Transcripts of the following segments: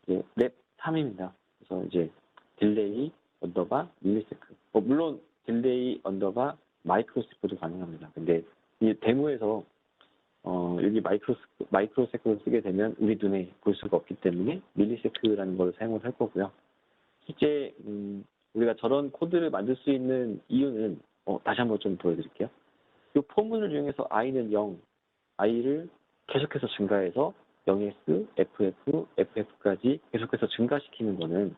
이제 랩 3입니다. 그래서 이제 딜레이 언더바 밀리세컨드. 물론 딜레이 언더바 마이크로세컨드 가능합니다. 근데 이 데모에서 여기 마이크로세컨드 쓰게 되면 우리 눈에 볼 수가 없기 때문에 밀리세컨드라는 걸 사용을 할 거고요. 실제 우리가 저런 코드를 만들 수 있는 이유는 다시 한번 좀 보여드릴게요. 이 포문을 이용해서 i는 0, i를 계속해서 증가해서 0s, ff, ff까지 계속해서 증가시키는 거는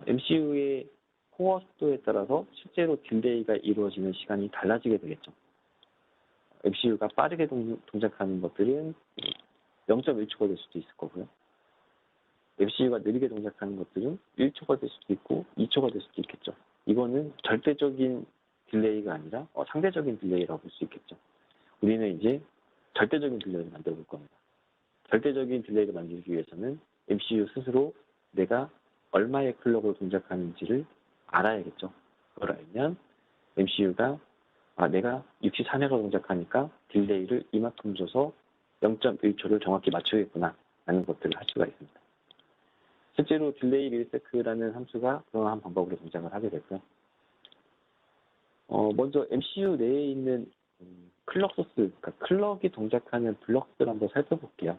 MCU의 코어 속도에 따라서 실제로 딜레이가 이루어지는 시간이 달라지게 되겠죠. MCU가 빠르게 동작하는 것들은 0.1초가 될 수도 있을 거고요. MCU가 느리게 동작하는 것들은 1초가 될 수도 있고 2초가 될 수도 있겠죠. 이거는 절대적인 딜레이가 아니라 상대적인 딜레이라고 볼 수 있겠죠. 우리는 이제 절대적인 딜레이를 만들어 볼 겁니다. 절대적인 딜레이를 만들기 위해서는 MCU 스스로 내가 얼마의 클럭으로 동작하는지를 알아야겠죠. 그걸 알면 MCU가 내가 64회가 동작하니까 딜레이를 이만큼 줘서 0.1초를 정확히 맞추겠구나 라는 것들을 할 수가 있습니다. 실제로 딜레이 밀세크라는 함수가 그러한 방법으로 동작을 하게 되고요. 먼저 MCU 내에 있는 클럭 소스, 그러니까 클럭이 동작하는 블럭들 한번 살펴볼게요.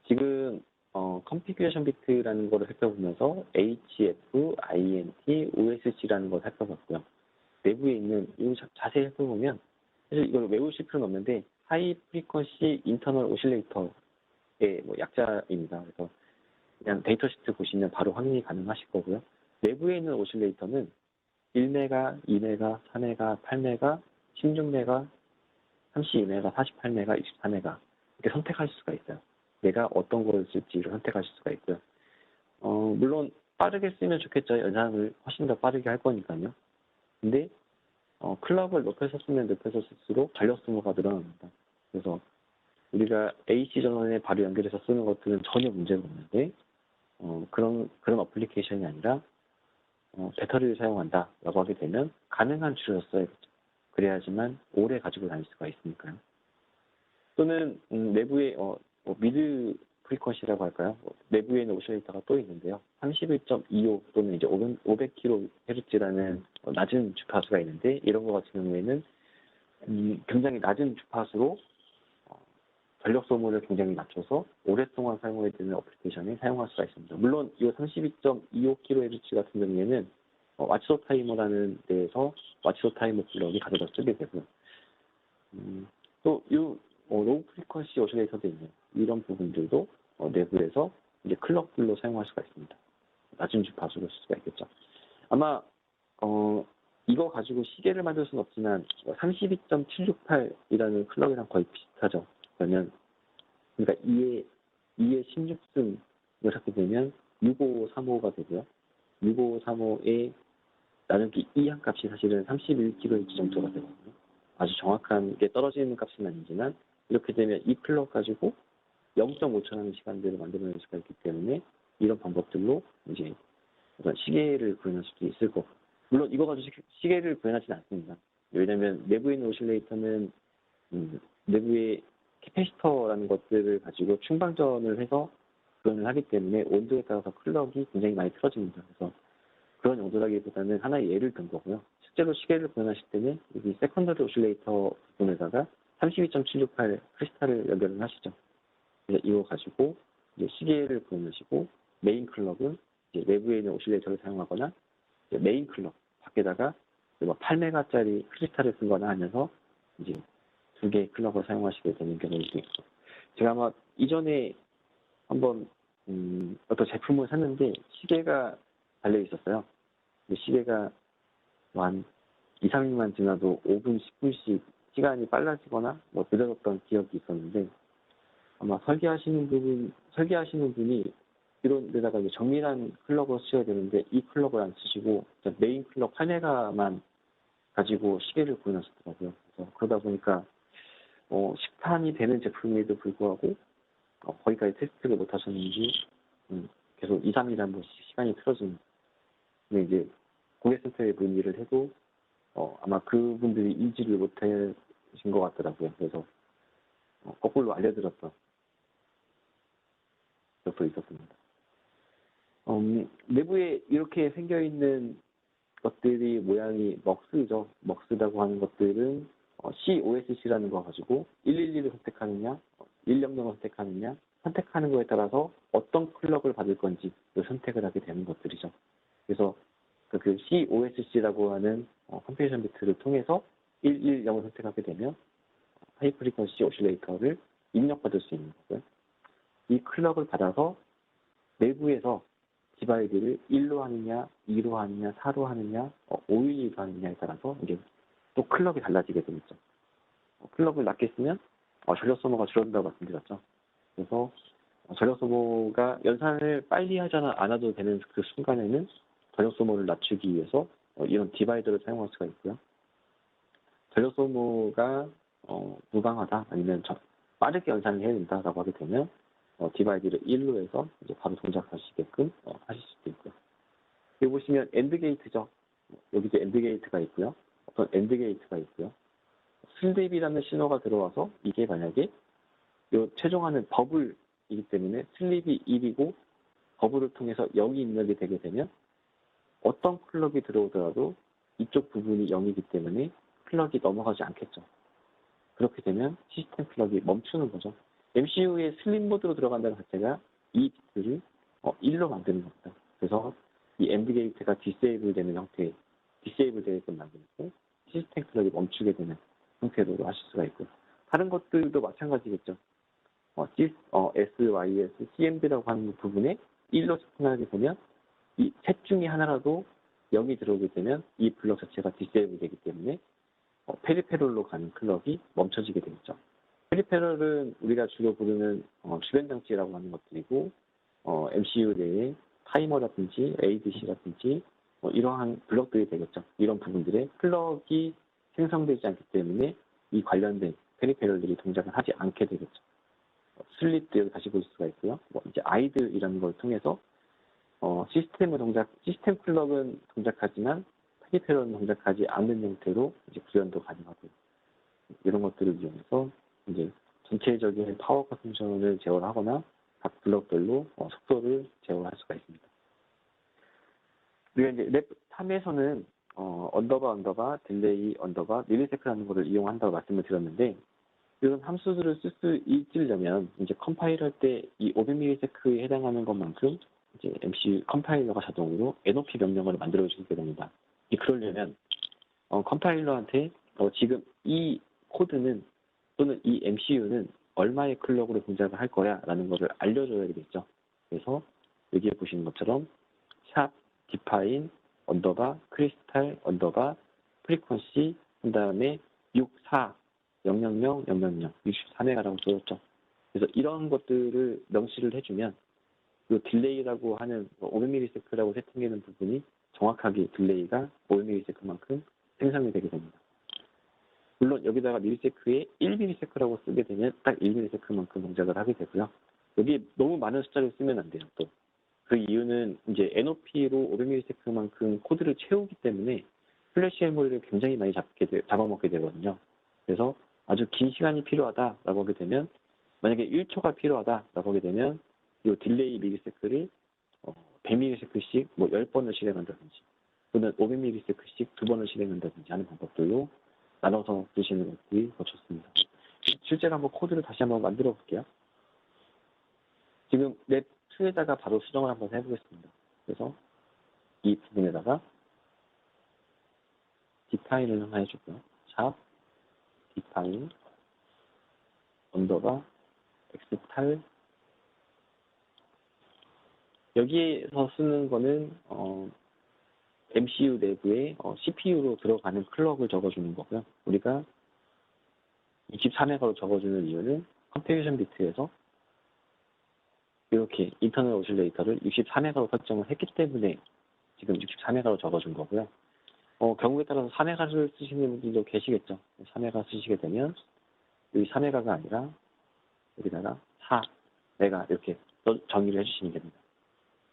지금 컨피규레이션 비트라는 거를 살펴보면서 HF, INT, OSC라는 걸 살펴봤고요. 내부에 있는 이 자세히 살펴보면 사실 이걸 외우실 필요는 없는데 하이 프리퀀시 인터널 오실레이터의 약자입니다. 그래서 그냥 데이터 시트 보시면 바로 확인이 가능하실 거고요. 내부에 있는 오실레이터는 1메가, 2메가, 4메가, 8메가, 16메가, 32메가, 48메가, 64메가 이렇게 선택할 수가 있어요. 내가 어떤 거를 쓸지를 선택하실 수가 있고요. 물론 빠르게 쓰면 좋겠죠. 연산을 훨씬 더 빠르게 할 거니까요. 근데 클럭을 높여서 쓰면 높여서 쓸수록 전력 소모가 늘어납니다. 그래서 우리가 AC 전원에 바로 연결해서 쓰는 것들은 전혀 문제가 없는데 그런 어플리케이션이 아니라 배터리를 사용한다라고 하게 되면 가능한 줄여서 써야겠죠. 그래야지만 오래 가지고 다닐 수가 있으니까요. 또는 내부에 미드 프리퀀시라고 할까요? 내부에 있는 오실레이터가 또 있는데요. 31.25 또는 이제 500kHz라는 낮은 주파수가 있는데 이런 거 같은 경우에는 굉장히 낮은 주파수로 전력 소모를 굉장히 낮춰서 오랫동안 사용해야 되는 어플리케이션에 사용할 수가 있습니다. 물론 이 32.25kHz 같은 경우에는 와치도 타이머라는 데에서 와치도 타이머 블럭이 가져다 쓰게 되고요. 또 이 로우 프리퀀시 오실레이터도 있는 이런 부분들도 내부에서 이제 클럭들로 사용할 수가 있습니다. 낮은 주파수로 쓸 수가 있겠죠. 아마 이거 가지고 시계를 만들 수는 없지만 32.768이라는 클럭이랑 거의 비슷하죠. 그러니까 2의 16승을 하게 되면 6535가 되고요. 6535의 나누기 2 한 값이 사실은 31kHz 정도가 되거든요. 아주 정확한 게 떨어지는 값은 아니지만 이렇게 되면 이 클럭 가지고 0.5초라는 시간대를 만들어낼 수가 있기 때문에 이런 방법들로 이제 시계를 구현할 수도 있을 거고, 물론 이거 가지고 시계를 구현하지는 않습니다. 왜냐하면 내부에 있는 오실레이터는 내부에 캐패시터라는 것들을 가지고 충방전을 해서 구현을 하기 때문에 온도에 따라서 클럭이 굉장히 많이 틀어집니다. 그래서 그런 용도라기보다는 하나의 예를 든 거고요. 실제로 시계를 구현하실 때는 여기 세컨더리 오실레이터 부분에다가 32.768 크리스탈을 연결을 하시죠. 그래서 이거 가지고 이제 시계를 구현하시고 메인 클럭은 이제 내부에 있는 오실레이터를 사용하거나 이제 메인 클럭 밖에다가 8메가짜리 크리스탈을 쓰거나 하면서 이제 두 개의 클럭을 사용하시게 되는 경우도 있고, 제가 아마 이전에 한번 어떤 제품을 샀는데 시계가 달려 있었어요. 시계가 한 2, 3일만 지나도 5분, 10분씩 시간이 빨라지거나 늦어졌던 기억이 있었는데, 아마 설계하시는 분이 이런 데다가 정밀한 클럭을 쓰셔야 되는데 이 클럭을 안 쓰시고 메인 클럭 8메가만 가지고 시계를 구현하셨더라고요. 그래서 그러다 보니까 식탄이 되는 제품에도 불구하고 거기까지 테스트를 못 하셨는지 계속 2, 3일에 한 번씩 시간이 틀어지는. 근데 이제 고객센터에 문의를 해도 아마 그분들이 인지를 못하신 것 같더라고요. 그래서 거꾸로 알려드렸던 것도 있었습니다. 내부에 이렇게 생겨있는 것들이 모양이 먹스죠. 먹스라고 하는 것들은 COSC라는 거 가지고 112를 선택하느냐, 100을 선택하느냐, 선택하는 거에 따라서 어떤 클럭을 받을 건지 선택을 하게 되는 것들이죠. 그래서 그 COSC라고 하는 컴퓨테이션 비트를 통해서 110을 선택하게 되면 하이 프리퀀시 오실레이터를 입력받을 수 있는 거고요. 이 클럭을 받아서 내부에서 디바이드를 1로 하느냐, 2로 하느냐, 4로 하느냐, 512로 하느냐에 따라서 이게 또 클럭이 달라지게 되겠죠. 클럭을 낮게 쓰면 전력 소모가 줄어든다고 말씀드렸죠. 그래서 전력 소모가 연산을 빨리 하잖아 않아도 되는 그 순간에는 전력 소모를 낮추기 위해서 이런 디바이더를 사용할 수가 있고요. 전력 소모가 무방하다 아니면 빠르게 연산을 해야 된다라고 하게 되면 디바이드를 1로 해서 이제 바로 동작하시게끔 하실 수도 있고요. 여기 보시면 엔드 게이트죠. 여기 이제 엔드 게이트가 있고요. 어떤 엔드 게이트가 있고요. 슬립이라는 신호가 들어와서 이게 만약에 요 최종하는 버블이기 때문에 슬립이 1이고 버블을 통해서 0이 입력이 되게 되면 어떤 클럭이 들어오더라도 이쪽 부분이 0이기 때문에 클럭이 넘어가지 않겠죠. 그렇게 되면 시스템 클럭이 멈추는 거죠. MCU의 슬립 모드로 들어간다는 자체가 이 비트를 1로 만드는 겁니다. 그래서 이 엔드 게이트가 디세이블 되는 형태의 디세이블 되게끔 만들고 시스템 클럭이 멈추게 되는 형태로 하실 수가 있고요. 다른 것들도 마찬가지겠죠. SYS, CMD라고 하는 부분에 1로 접근하게 되면 이 셋 중에 하나라도 0이 들어오게 되면 이 블럭 자체가 디세이블 되기 때문에 페리페럴로 가는 클럭이 멈춰지게 되겠죠. 페리페럴은 우리가 주로 부르는 주변 장치라고 하는 것들이고 MCU 내에 타이머라든지 ADC라든지 이러한 블럭들이 되겠죠. 이런 부분들의 클럭이 생성되지 않기 때문에 이 관련된 페리페럴들이 동작을 하지 않게 되겠죠. 슬립도 여기 다시 볼 수가 있고요. 이제 아이들이라는 걸 통해서 시스템 클럭은 동작하지만 페리페럴은 동작하지 않는 형태로 이제 구현도 가능하고 이런 것들을 이용해서 이제 전체적인 파워 컨섬션을 제어하거나 각 블럭별로 속도를 제어할 수가 있습니다. 우리가 이제 랩 3에서는 언더바, 딜레이, 언더바, 밀리세크라는 것을 이용한다고 말씀을 드렸는데 이런 함수들을 쓸 수 있으려면 이제 컴파일할 때 이 500ms에 해당하는 것만큼 이제 MCU 컴파일러가 자동으로 NOP 명령어를 만들어 주게 됩니다. 그러려면 컴파일러한테 지금 이 코드는 또는 이 MCU는 얼마의 클럭으로 동작을 할 거야 라는 것을 알려줘야 되겠죠. 그래서 여기에 보시는 것처럼 샵 디파인 언더바 크리스탈 언더바 프리퀀시 그 다음에 64 000 000 63메가라고 써줬죠. 그래서 이런 것들을 명시를 해주면 이 딜레이라고 하는 500ms라고 세팅되는 부분이 정확하게 딜레이가 500ms만큼 생성이 되게 됩니다. 물론 여기다가 밀리세크에 1ms라고 쓰게 되면 딱 1ms만큼 동작을 하게 되고요. 여기 너무 많은 숫자를 쓰면 안 돼요. 또 그 이유는 이제 NOP로 500ms만큼 코드를 채우기 때문에 플래시 메모리를 굉장히 많이 잡아먹게 되거든요. 그래서 아주 긴 시간이 필요하다라고 하게 되면 만약에 1초가 필요하다라고 하게 되면 이 딜레이 밀리세크를 100ms씩 10번을 실행한다든지 또는 500ms씩 2번을 실행한다든지 하는 방법들로 나눠서 쓰시는 것들이 더 좋습니다. 실제로 한번 코드를 다시 한번 만들어 볼게요. 지금 랩 2에다가 바로 수정을 한번 해보겠습니다. 그래서 이 부분에다가 디파인을 하나 해주고요. 샵 디파인 언더바 엑스탈 여기에서 쓰는 거는 MCU 내부에 CPU로 들어가는 클럭을 적어주는 거고요. 우리가 64메가로 적어주는 이유는 컴퓨테이션 비트에서 이렇게 인터널 오실레이터를 64메가로 설정을 했기 때문에 지금 64메가로 적어준 거고요. 경우에 따라서 4메가를 쓰시는 분들도 계시겠죠. 4메가 쓰시게 되면 여기 4메가가 아니라 여기다가 4메가 이렇게 정의를 해주시면 됩니다.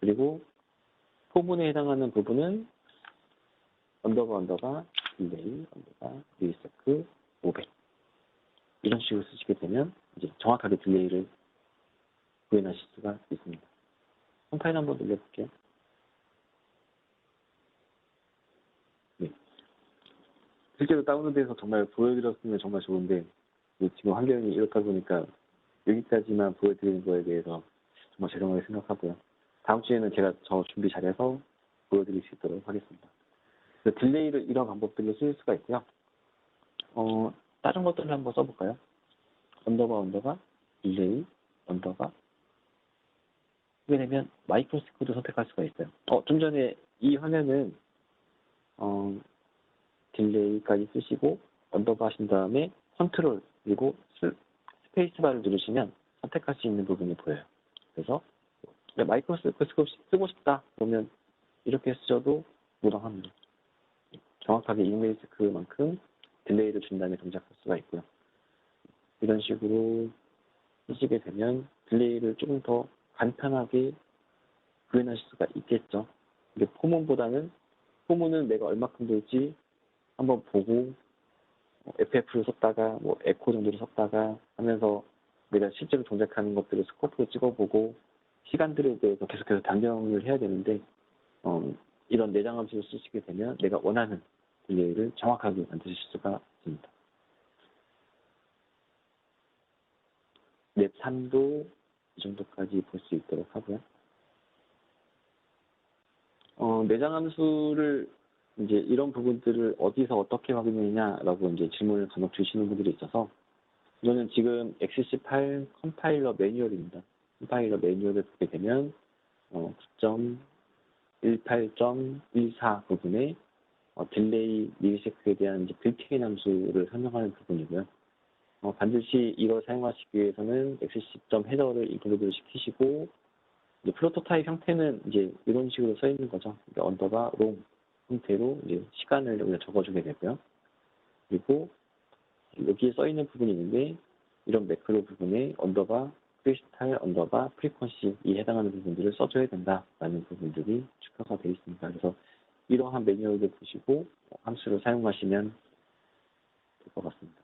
그리고 포문에 해당하는 부분은 언더바 딜레이 언더바 밀리세크 500 이런 식으로 쓰시게 되면 이제 정확하게 딜레이를 구현하실 수가 있습니다. 컴파일 한번 눌러볼게요. 네. 실제로 다운로드해서 정말 보여드렸으면 정말 좋은데 지금 환경이 이렇다 보니까 여기까지만 보여드리는 거에 대해서 정말 죄송하게 생각하고요. 다음 주에는 제가 저 준비 잘해서 보여드릴 수 있도록 하겠습니다. 딜레이를 이런 방법들로 쓸 수가 있고요. 다른 것들을 한번 써볼까요? 언더바, 딜레이, 언더바. 하게 되면 마이크로스코도 선택할 수가 있어요. 좀 전에 이 화면은 딜레이까지 쓰시고 언더바 하신 다음에 컨트롤 그리고 스페이스바를 누르시면 선택할 수 있는 부분이 보여요. 그래서 마이크로스코프 쓰고 싶다 그러면 이렇게 쓰셔도 무방합니다. 정확하게 이메일스크만큼 딜레이를 준 다음에 동작할 수가 있고요. 이런 식으로 쓰시게 되면 딜레이를 조금 더 간편하게 구현하실 수가 있겠죠. 근데 포문은 내가 얼마큼 돌지 한번 보고 FF를 썼다가 뭐 에코 정도를 썼다가 하면서 내가 실제로 동작하는 것들을 스코프로 찍어보고 시간들에 대해서 계속해서 변경을 해야 되는데 이런 내장 함수를 쓰시게 되면 내가 원하는 딜레이를 정확하게 만드실 수가 있습니다. 랩 3도 이 정도까지 볼 수 있도록 하고요. 내장 함수를 이제 이런 부분들을 어디서 어떻게 확인했냐라고 이제 질문을 간혹 주시는 분들이 있어서 이거는 지금 XC8 컴파일러 매뉴얼입니다. 컴파일러 매뉴얼을 보게 되면 9.18.14 부분에 딜레이 밀리세크에 대한 이제 빌트인 함수를 설명하는 부분이고요. 반드시 이걸 사용하시기 위해서는 XC 헤더를 인클루드를 시키시고 이제 프로토타입 형태는 이제 이런 식으로 써 있는 거죠. 언더바 롱 형태로 이제 시간을 여기다 적어주게 되고요. 그리고 여기에 써 있는 부분이 있는데 이런 매크로 부분에 언더바 크리스탈 언더바 프리퀀시 이 해당하는 부분들을 써줘야 된다라는 부분들이 추가가 되어 있습니다. 그래서 이러한 매뉴얼을 보시고 함수를 사용하시면 될 것 같습니다.